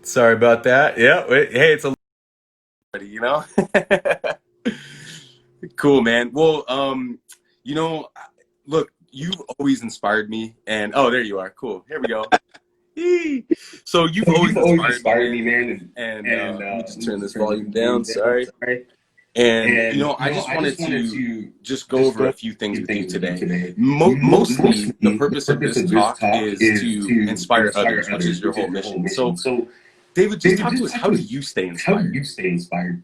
Sorry about that. Yeah. Hey, it's a you know. Cool, man. Well, you know, look, you've always inspired me, and oh, there you are. Cool. Here we go. Yee. So you've So always you've always inspired me, inspired me, man, man, and and let me just let me turn just this turn this volume down. volume down. Sorry. Sorry. And And I just I wanted just wanted to to just go just over go a over few a things few with you things with you today. today. Mostly, the Mostly, the purpose of purpose this of this talk talk is is to to inspire inspire others, which is others, your which whole is your whole mission. mission. So, So, David, just David, talk to just us. talk How to do us. you stay How do inspired? you stay inspired?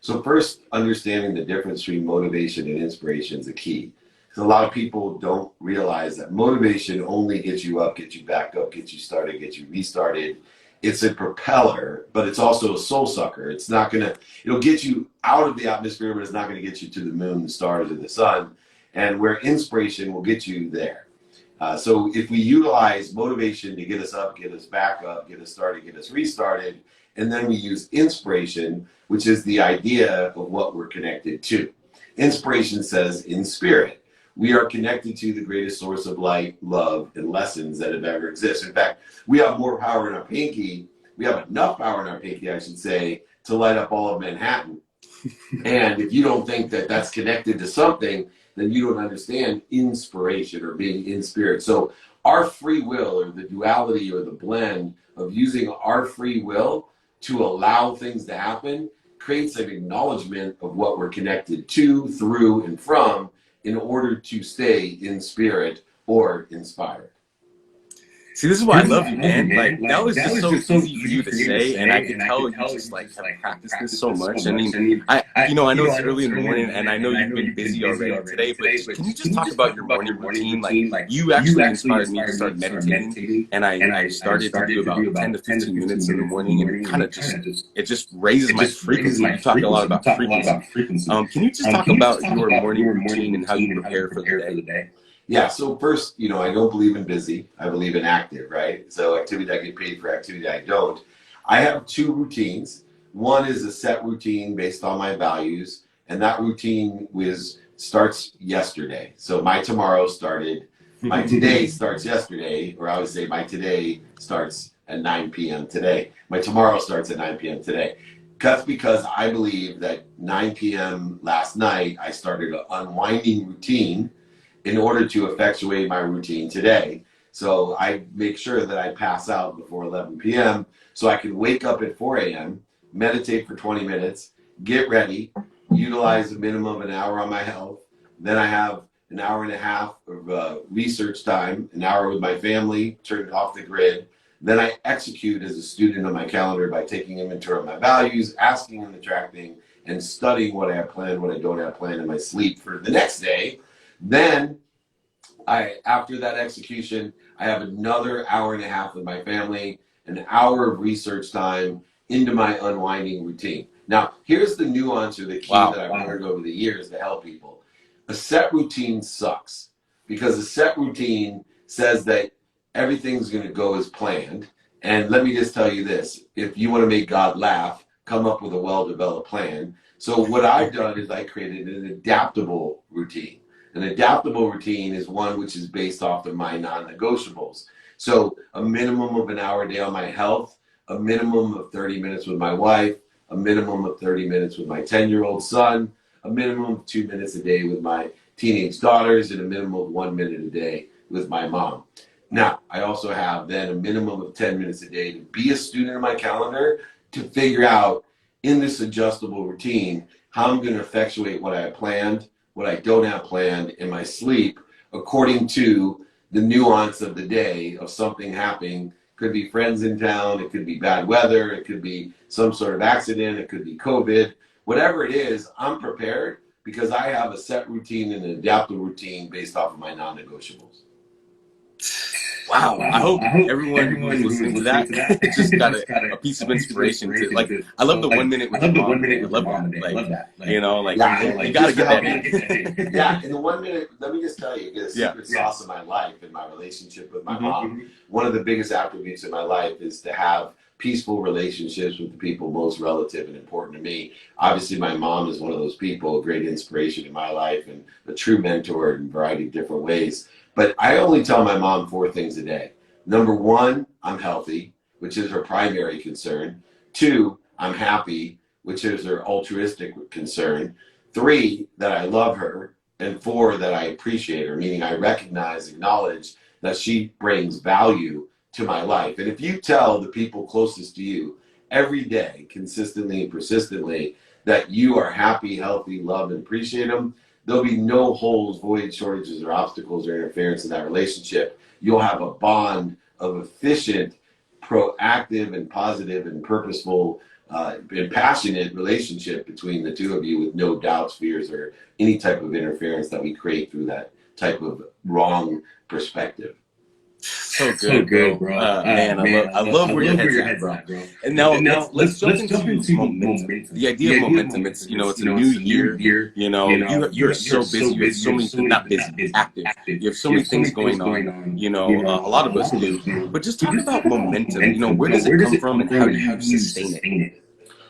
So first, understanding the difference between motivation and inspiration is a key. Because a lot of people don't realize that motivation only gets you up, gets you back up, gets you started, gets you restarted. It's a propeller, but it's also a soul sucker. It's not gonna, it'll get you out of the atmosphere, but it's not gonna get you to the moon, the stars, or the sun. And where inspiration will get you there. So if we utilize motivation to get us up, get us back up, get us started, get us restarted, and then we use inspiration, which is the idea of what we're connected to. Inspiration says in spirit. We are connected to the greatest source of light, love, and lessons that have ever existed. In fact, we have more power in our pinky. We have enough power in our pinky, I should say, to light up all of Manhattan. And if you don't think that that's connected to something, then you don't understand inspiration or being in spirit. So our free will, or the duality or the blend of using our free will to allow things to happen, creates an acknowledgement of what we're connected to, through, and from in order to stay in spirit or inspired. See, this is why I This is love why I you, love you, man. man. Like that Like was that just was so just so easy for easy you to for you to say, and I say, could and I tell could you tell just you like just have like have practiced this practiced so this so much. I much. mean, I mean, I know it's I know early it's in the early in the morning, and I morning, know and I you've know been you've been busy busy already already today. But today. But can you just can you talk just about talk your about morning your morning routine? Like routine? Like you you actually actually inspired me to inspired me start to start meditating, meditating, and and I I started to do started to do about 10 to about 10 to 15 15 minutes in the minutes in the morning, and morning, and it kind of it just raises my raises frequency. my You talk a lot frequency. You about talk a lot about frequency. frequency. Can you just talk Can you just about talk your about morning your morning routine and how you routine and how you prepare for the prepare for day? the day? Yeah, so first, I don't believe in busy. I believe in active, right? So activity I get paid for, activity I don't. I have two routines. One is a set routine based on my values, and that routine starts yesterday. So my tomorrow started, my today starts yesterday, or I would say my today starts at 9 p.m. today. My tomorrow starts at 9 p.m. today. That's because I believe that 9 p.m. last night, I started an unwinding routine in order to effectuate my routine today. So I make sure that I pass out before 11 p.m. so I can wake up at 4 a.m., meditate for 20 minutes, get ready, utilize a minimum of an hour on my health. Then I have an hour and a half of research time, an hour with my family, turned off the grid. Then I execute as a student on my calendar by taking inventory of my values, asking and attracting, and studying what I have planned, what I don't have planned in my sleep for the next day. Then after that execution, I have another hour and a half with my family, an hour of research time into my unwinding routine. Now, here's the nuance or the key Wow. that I've learned over the years to help people. A set routine sucks because a set routine says that everything's going to go as planned. And let me just tell you this, if you want to make God laugh, come up with a well-developed plan. So what I've done is I created an adaptable routine. An adaptable routine is one which is based off of my non-negotiables. So a minimum of an hour a day on my health, a minimum of 30 minutes with my wife, a minimum of 30 minutes with my 10-year-old son, a minimum of 2 minutes a day with my teenage daughters, and a minimum of 1 minute a day with my mom. Now, I also have then a minimum of 10 minutes a day to be a student in my calendar to figure out in this adjustable routine how I'm going to effectuate what I have planned, what I don't have planned in my sleep, according to the nuance of the day of something happening. Could be friends in town, it could be bad weather, it could be some sort of accident, it could be COVID. Whatever it is, I'm prepared because I have a set routine and an adaptable routine based off of my non-negotiables. Wow. I Wow. hope I hope everyone who everyone is who is listening to listening that to that just got just got a piece a of piece of inspiration to inspiration like, to, I love the 1 minute I with your love the mom 1 thing. minute I with your love mom that. today. I love that. Like, Like yeah, you like got to just to get help that me get that in. in. Yeah, in the 1 minute, let me just tell you, the Yeah. secret sauce of my life and my relationship with my Hmm. mom. One of the biggest attributes of my life is to have peaceful relationships with the people most relative and important to me. Obviously, my mom is one of those people, a great inspiration in my life and a true mentor in a variety of different ways. But I only tell my mom four things a day. Number one, I'm healthy. which is her primary concern. 2, I'm happy, which is her altruistic concern. 3, that I love her. And 4, that I appreciate her, meaning I recognize, acknowledge that she brings value to my life. And if you tell the people closest to you every day, consistently and persistently, that you are happy, healthy, love, and appreciate them, there'll be no holes, voids, shortages, or obstacles or interference in that relationship. You'll have a bond of efficient, proactive, and positive, and purposeful, and passionate relationship between the two of you, with no doubts, fears, or any type of interference that we create through that type of wrong perspective. So good, bro. Man, I love where your head's at, bro. And now let's jump into momentum. The idea of momentum. It's it's a new year. You're so busy. You have so many things, not busy, active. You have so many things going on. A lot of us do. But just talk about momentum. Where does it come from, and how do you sustain it?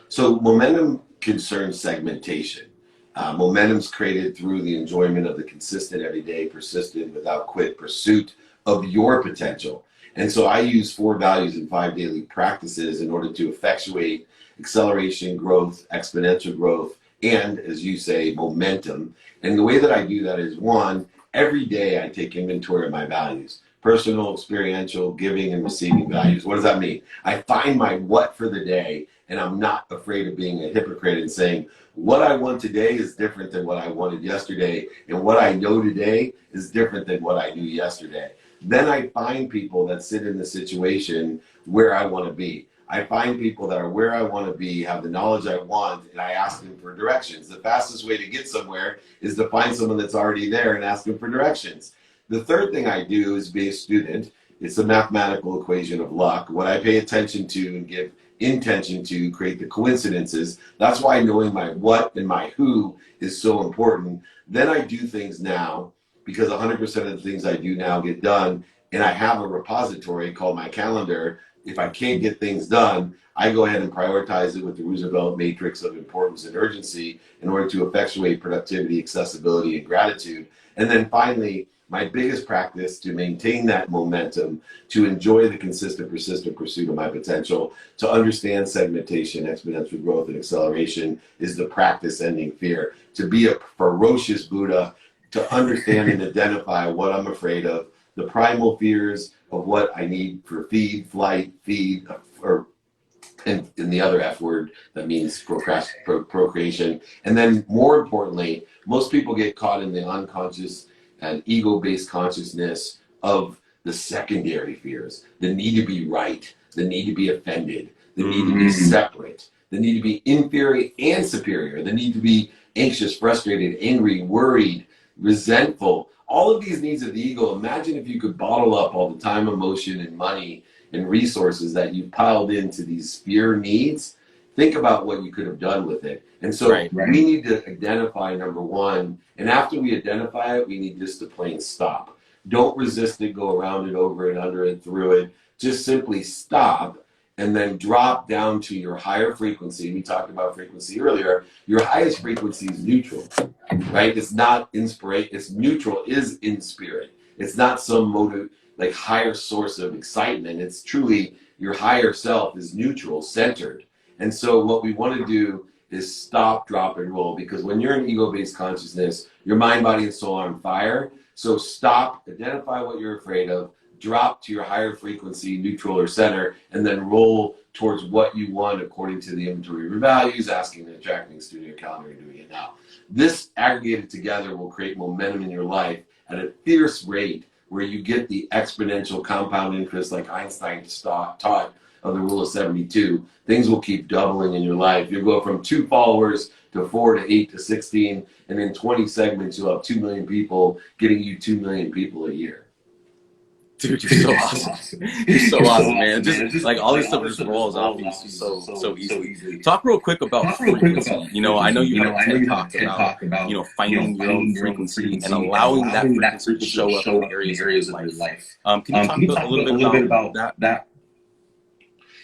So momentum concerns segmentation. Momentum's created through the enjoyment of the consistent, everyday, persistent, without quit pursuit of your potential. And so I use 4 values and 5 daily practices in order to effectuate acceleration, growth, exponential growth, and, as you say, momentum. And the way that I do that is, 1, every day I take inventory of my values. Personal, experiential, giving, and receiving values. What does that mean? I find my what for the day, and I'm not afraid of being a hypocrite and saying, what I want today is different than what I wanted yesterday, and what I know today is different than what I knew yesterday. Then I find people that sit in the situation where I want to be. I find people that are where I want to be, have the knowledge I want, and I ask them for directions. The fastest way to get somewhere is to find someone that's already there and ask them for directions. The third thing I do is be a student. It's a mathematical equation of luck. What I pay attention to and give intention to create the coincidences. That's why knowing my what and my who is so important. Then I do things now, because 100% of the things I do now get done, and I have a repository called my calendar. If I can't get things done, I go ahead and prioritize it with the Roosevelt matrix of importance and urgency in order to effectuate productivity, accessibility, and gratitude. And then finally, my biggest practice to maintain that momentum, to enjoy the consistent, persistent pursuit of my potential, to understand segmentation, exponential growth, and acceleration, is the practice ending fear. To be a ferocious Buddha, to understand and identify what I'm afraid of, the primal fears of what I need for feed, flight, feed, and the other F word that means procreation. And then more importantly, most people get caught in the unconscious and ego-based consciousness of the secondary fears, the need to be right, the need to be offended, the need to be separate, the need to be inferior and superior, the need to be anxious, frustrated, angry, worried, resentful. All of these needs of the ego. Imagine if you could bottle up all the time, emotion, and money and resources that you piled into these fear needs. Think about what you could have done with it. And so we need to identify, number 1, and after we identify it, we need just to plain stop. Don't resist it, go around it, over it, under it, through it. Just simply stop and then drop down to your higher frequency. We talked about frequency earlier. Your highest frequency is neutral, right? It's not inspiration. It's neutral, is in spirit. It's not some motive, like higher source of excitement. It's truly your higher self is neutral, centered. And so what we want to do is stop, drop, and roll, because when you're in ego-based consciousness, your mind, body, and soul are on fire. So stop, identify what you're afraid of, drop to your higher frequency, neutral or center, and then roll towards what you want according to the inventory of your values, asking and attracting studio calendar, and doing it now. This aggregated together will create momentum in your life at a fierce rate, where you get the exponential compound interest, like Einstein taught, of the rule of 72. Things will keep doubling in your life. You'll go from 2 followers to 4 to 8 to 16, and in 20 segments, you'll have 2 million people getting you 2 million people a year. Dude, you're so awesome. You're so awesome, man. Just like all this stuff just rolls off you so easily. Talk real quick about frequency. I know you have a TED Talk about finding your own frequency and allowing that frequency to show up in areas of your life. Can you talk a little bit about that?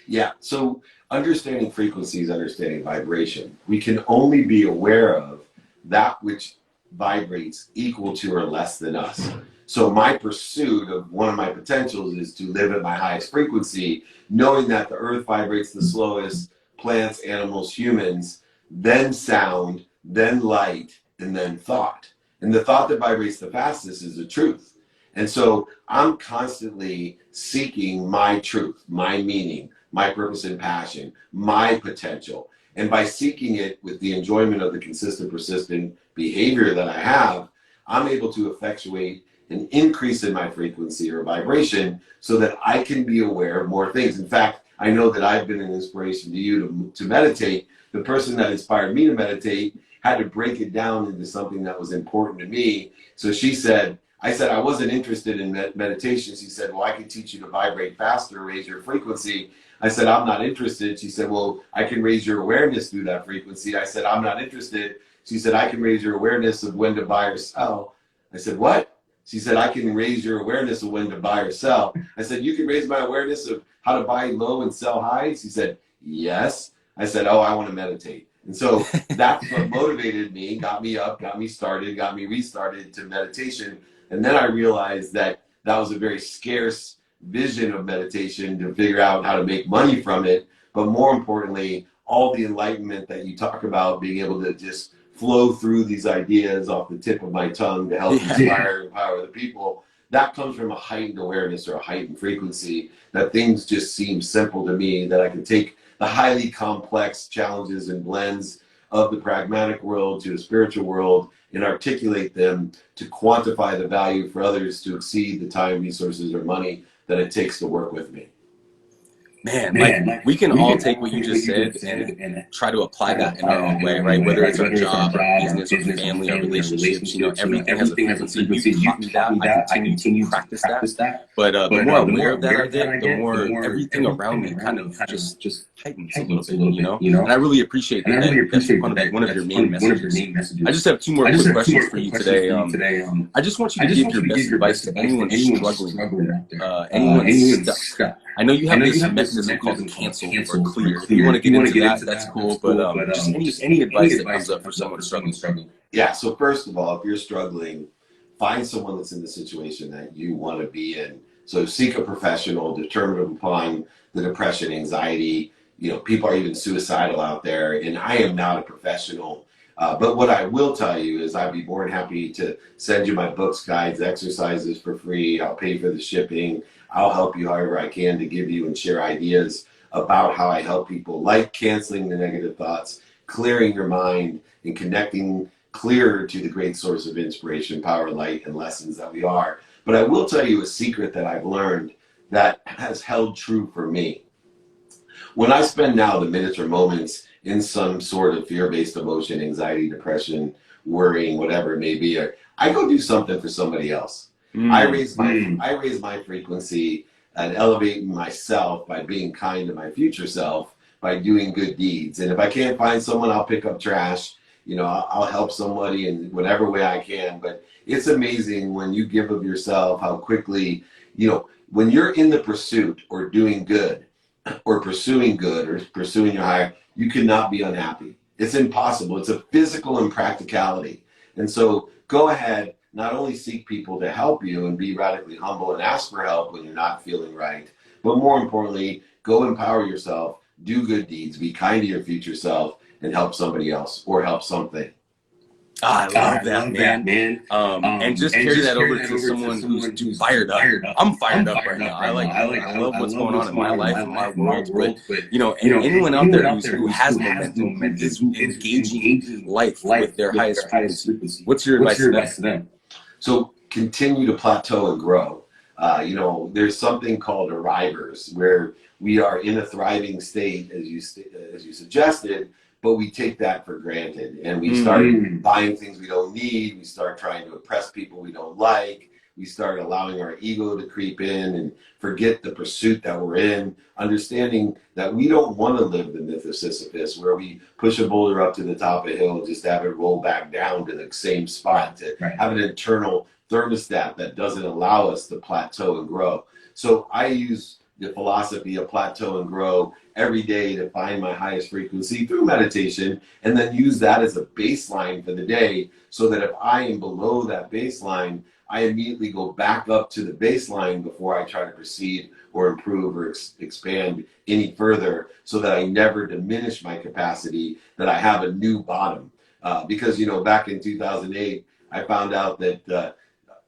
Yeah, so understanding frequency is understanding vibration. We can only be aware of that which vibrates equal to or less than us. So my pursuit of one of my potentials is to live at my highest frequency, knowing that the earth vibrates the slowest, plants, animals, humans, then sound, then light, and then thought. And the thought that vibrates the fastest is the truth. And so I'm constantly seeking my truth, my meaning, my purpose and passion, my potential. And by seeking it with the enjoyment of the consistent, persistent behavior that I have, I'm able to effectuate an increase in my frequency or vibration so that I can be aware of more things. In fact, I know that I've been an inspiration to you to meditate. The person that inspired me to meditate had to break it down into something that was important to me. So I said I wasn't interested in meditation. She said, well, I can teach you to vibrate faster, raise your frequency. I said, I'm not interested. She said, well, I can raise your awareness through that frequency. I said, I'm not interested. She said, I can raise your awareness of when to buy or sell. I said, what? She said, I can raise your awareness of when to buy or sell. I said, you can raise my awareness of how to buy low and sell high? She said, yes. I said, oh, I want to meditate. And so that's what motivated me, got me up, got me started, got me restarted to meditation. And then I realized that that was a very scarce vision of meditation to figure out how to make money from it. But more importantly, all the enlightenment that you talk about, being able to just flow through these ideas off the tip of my tongue to help inspire and empower the people, that comes from a heightened awareness or a heightened frequency, that things just seem simple to me, that I can take the highly complex challenges and blends of the pragmatic world to the spiritual world and articulate them to quantify the value for others to exceed the time, resources, or money that it takes to work with me. Man, like we can all take what you just said and try to apply that in our own way, right? Whether it's our job, our business, our family, our relationships, everything has a frequency. You taught me that. I continue to practice that. But the more aware of that I get, the more everything around me kind of just heightens a little bit, And I really appreciate that. That's one of your main messages. I just have two more quick questions for you today. I just want you to give your best advice to anyone struggling, anyone stuck. I know you have this mechanism called cancel or clear. If you want to get into that, that's cool. But just any advice that comes up for someone struggling. Yeah. So first of all, if you're struggling, find someone that's in the situation that you want to be in. So seek a professional, determined upon the depression, anxiety. People are even suicidal out there, and I am not a professional. But what I will tell you is I'd be more than happy to send you my books, guides, exercises for free. I'll pay for the shipping. I'll help you however I can to give you and share ideas about how I help people, like canceling the negative thoughts, clearing your mind, and connecting clearer to the great source of inspiration, power, light, and lessons that we are. But I will tell you a secret that I've learned that has held true for me. When I spend now the minutes or moments in some sort of fear-based emotion, anxiety, depression, worrying, whatever it may be, I go do something for somebody else. I raise my frequency and elevate myself by being kind to my future self, by doing good deeds. And if I can't find someone, I'll pick up trash. I'll help somebody in whatever way I can. But it's amazing when you give of yourself, how quickly, when you're in the pursuit or doing good or pursuing your higher, you cannot be unhappy. It's impossible. It's a physical impracticality. And so go ahead. Not only seek people to help you and be radically humble and ask for help when you're not feeling right, but more importantly, go empower yourself, do good deeds, be kind to your future self, and help somebody else or help something. I love that, man. And just carry that over to someone who's fired up. I'm fired up right now. I love what's going on in my life and my world. But anyone out there who has momentum, who is engaging life with their highest frequency, what's your advice to them? So continue to plateau and grow. There's something called arrivers, where we are in a thriving state, as you suggested, but we take that for granted, and we start buying things we don't need. We start trying to impress people we don't like. We start allowing our ego to creep in and forget the pursuit that we're in, understanding that we don't want to live the myth of Sisyphus, where we push a boulder up to the top of a hill and just have it roll back down to the same spot, to have an internal thermostat that doesn't allow us to plateau and grow. So I use the philosophy of plateau and grow every day to find my highest frequency through meditation, and then use that as a baseline for the day, so that if I am below that baseline, I immediately go back up to the baseline before I try to proceed or improve or expand any further, so that I never diminish my capacity, that I have a new bottom. Because, you know, back in 2008, I found out that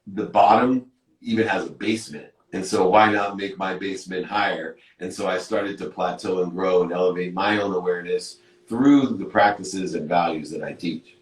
the bottom even has a basement. And so why not make my basement higher? And so I started to plateau and grow and elevate my own awareness through the practices and values that I teach.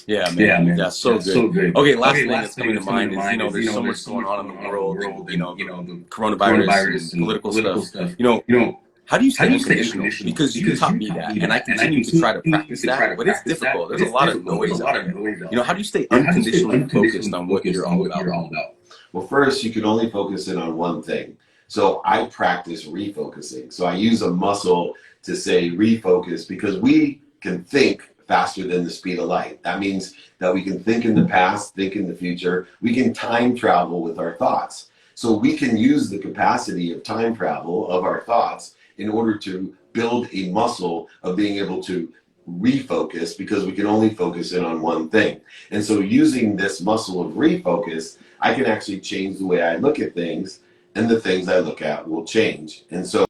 Yeah, man. Yeah, so good. Okay, last thing that's coming to mind is, you know, there's so much going on in the world, and, you know, the coronavirus and political stuff. You know, how do you stay unconditional? Because you taught me that, and I continue to try to practice that, but it's difficult. There's a lot of noise out there. You know, how do you stay unconditionally focused on what you're all about? Well, first, you can only focus in on one thing. So I practice refocusing. So I use a muscle to say refocus, because we can think faster than the speed of light. That means that we can think in the past, think in the future. We can time travel with our thoughts. So we can use the capacity of time travel of our thoughts in order to build a muscle of being able to refocus, because we can only focus in on one thing. And so using this muscle of refocus, I can actually change the way I look at things, and the things I look at will change. And so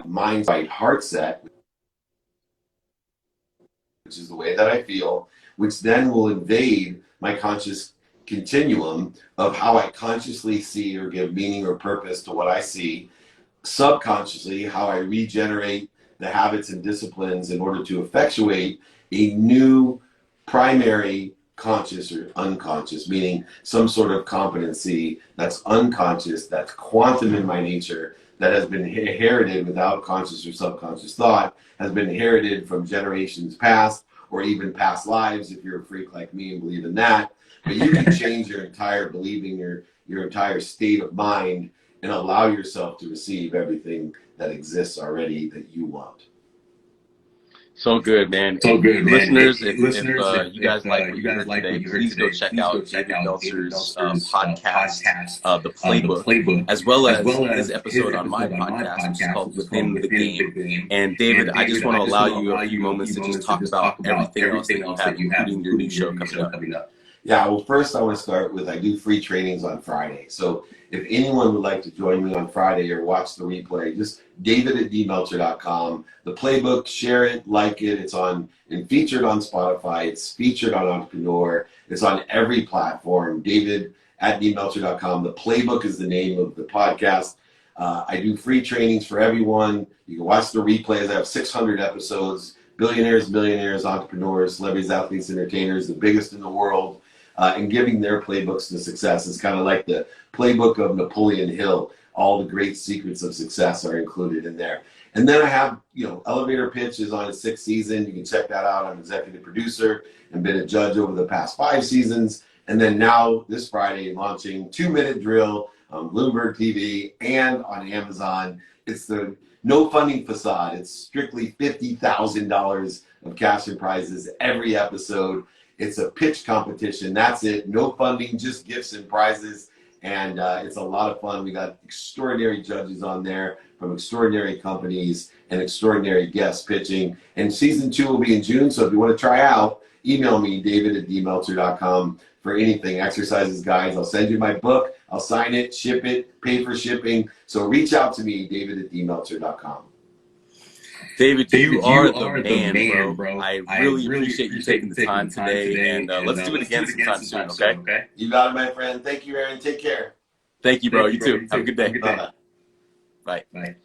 mind, right, heart set, which is the way that I feel, which then will invade my conscious continuum of how I consciously see or give meaning or purpose to what I see, subconsciously how I regenerate the habits and disciplines in order to effectuate a new primary conscious or unconscious, meaning some sort of competency that's unconscious, that's quantum in my nature, that has been inherited without conscious or subconscious thought, has been inherited from generations past, or even past lives, if you're a freak like me and believe in that. But you can change your entire believing, your entire state of mind, and allow yourself to receive everything that exists already that you want. So good, man. Listeners, if you guys like what you heard today, please go check out David Meltzer's podcast, The Playbook, as well as his episode on my podcast, which is called Within the Game. And David, I just want to allow you a few moments to just talk about everything else that you have, including your new show coming up. Yeah, well, first I want to start with, I do free trainings on Friday. So if anyone would like to join me on Friday or watch the replay, just david@dmeltzer.com. The Playbook, share it, like it. It's on and featured on Spotify. It's featured on Entrepreneur. It's on every platform. david@dmeltzer.com. The Playbook is the name of the podcast. I do free trainings for everyone. You can watch the replays. I have 600 episodes. Billionaires, millionaires, entrepreneurs, celebrities, athletes, entertainers, the biggest in the world. And giving their playbooks to success. Is kind of like the playbook of Napoleon Hill. All the great secrets of success are included in there. And then I have, you know, Elevator Pitch is on its 6th season. You can check that out. I'm executive producer and been a judge over the past 5 seasons. And then now this Friday, launching 2-Minute Drill on Bloomberg TV and on Amazon. It's the no funding facade. It's strictly $50,000 of cash and prizes every episode. It's a pitch competition. That's it. No funding, just gifts and prizes. And it's a lot of fun. We got extraordinary judges on there from extraordinary companies and extraordinary guests pitching. And season 2 will be in June. So if you want to try out, email me, david@dmeltzer.com, for anything, exercises, guides. I'll send you my book. I'll sign it, ship it, pay for shipping. So reach out to me, david@dmeltzer.com. David, you are the man, bro. I really appreciate you taking the time today, and let's do it again sometime soon, okay? You got it, my friend. Thank you, Aaron. Take care. Thank you, bro. You too. Have a good day. Bye. Bye.